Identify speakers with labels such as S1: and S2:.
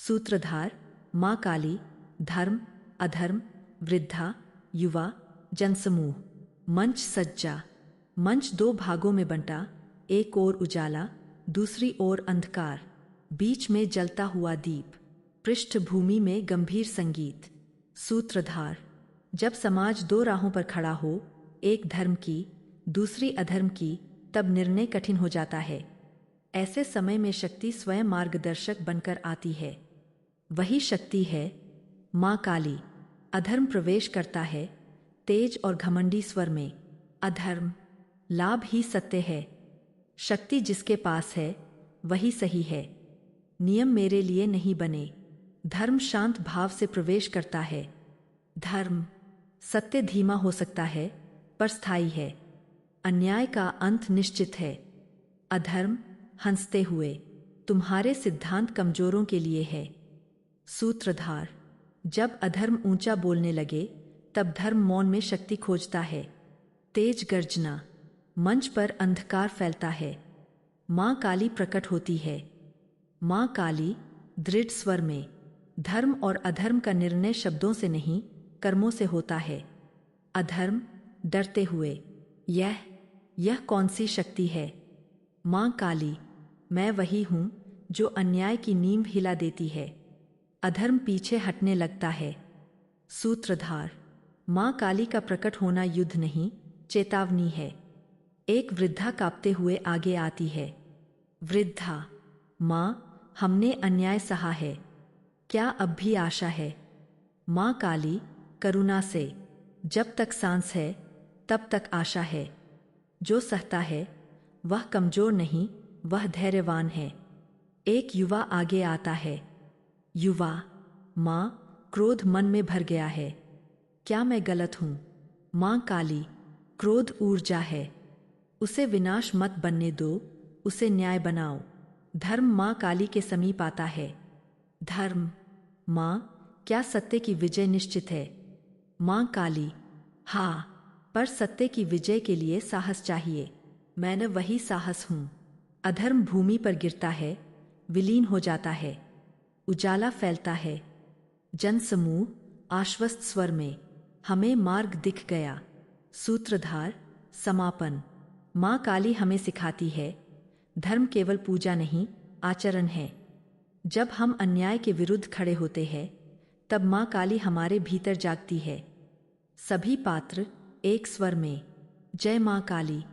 S1: सूत्रधार माँ काली, धर्म, अधर्म, वृद्धा, युवा, जनसमूह। मंच सज्जा। मंच दो भागों में बंटा, एक ओर उजाला, दूसरी ओर अंधकार, बीच में जलता हुआ दीप, पृष्ठभूमि में गंभीर संगीत। सूत्रधार। जब समाज दो राहों पर खड़ा हो, एक धर्म की, दूसरी अधर्म की, तब निर्णय कठिन हो जाता है। ऐसे समय में शक्ति स्वयं मार्गदर्शक बनकर आती है। वही शक्ति है माँ काली। अधर्म प्रवेश करता है तेज और घमंडी स्वर में। अधर्म, लाभ ही सत्य है। शक्ति जिसके पास है वही सही है। नियम मेरे लिए नहीं बने। धर्म शांत भाव से प्रवेश करता है। धर्म, सत्य धीमा हो सकता है पर स्थायी है। अन्याय का अंत निश्चित है। अधर्म, हंसते हुए, तुम्हारे सिद्धांत कमजोरों के लिए है। सूत्रधार। जब अधर्म ऊंचा बोलने लगे तब धर्म मौन में शक्ति खोजता है। तेज गर्जना। मंच पर अंधकार फैलता है। माँ काली प्रकट होती है। माँ काली, दृढ़ स्वर में। धर्म और अधर्म का निर्णय शब्दों से नहीं, कर्मों से होता है। अधर्म, डरते हुए, यह कौन सी शक्ति है? माँ काली, मैं वही हूं जो अन्याय की नींव हिला देती है। अधर्म पीछे हटने लगता है। सूत्रधार। माँ काली का प्रकट होना युद्ध नहीं, चेतावनी है। एक वृद्धा कांपते हुए आगे आती है। वृद्धा। माँ, हमने अन्याय सहा है, क्या अब भी आशा है? माँ काली, करुणा से, जब तक सांस है तब तक आशा है। जो सहता है वह कमजोर नहीं, वह धैर्यवान है। एक युवा आगे आता है। युवा। माँ, क्रोध मन में भर गया है, क्या मैं गलत हूँ? माँ काली, क्रोध ऊर्जा है, उसे विनाश मत बनने दो, उसे न्याय बनाओ। धर्म माँ काली के समीप आता है। धर्म। माँ, क्या सत्य की विजय निश्चित है? माँ काली, हाँ, पर सत्य की विजय के लिए साहस चाहिए। मैंने वही साहस हूँ। अधर्म भूमि पर गिरता है, विलीन हो जाता है। उजाला फैलता है। जनसमूह आश्वस्त स्वर में, हमें मार्ग दिख गया। सूत्रधार। समापन। माँ काली हमें सिखाती है, धर्म केवल पूजा नहीं, आचरण है। जब हम अन्याय के विरुद्ध खड़े होते हैं तब माँ काली हमारे भीतर जागती है। सभी पात्र एक स्वर में, जय माँ काली।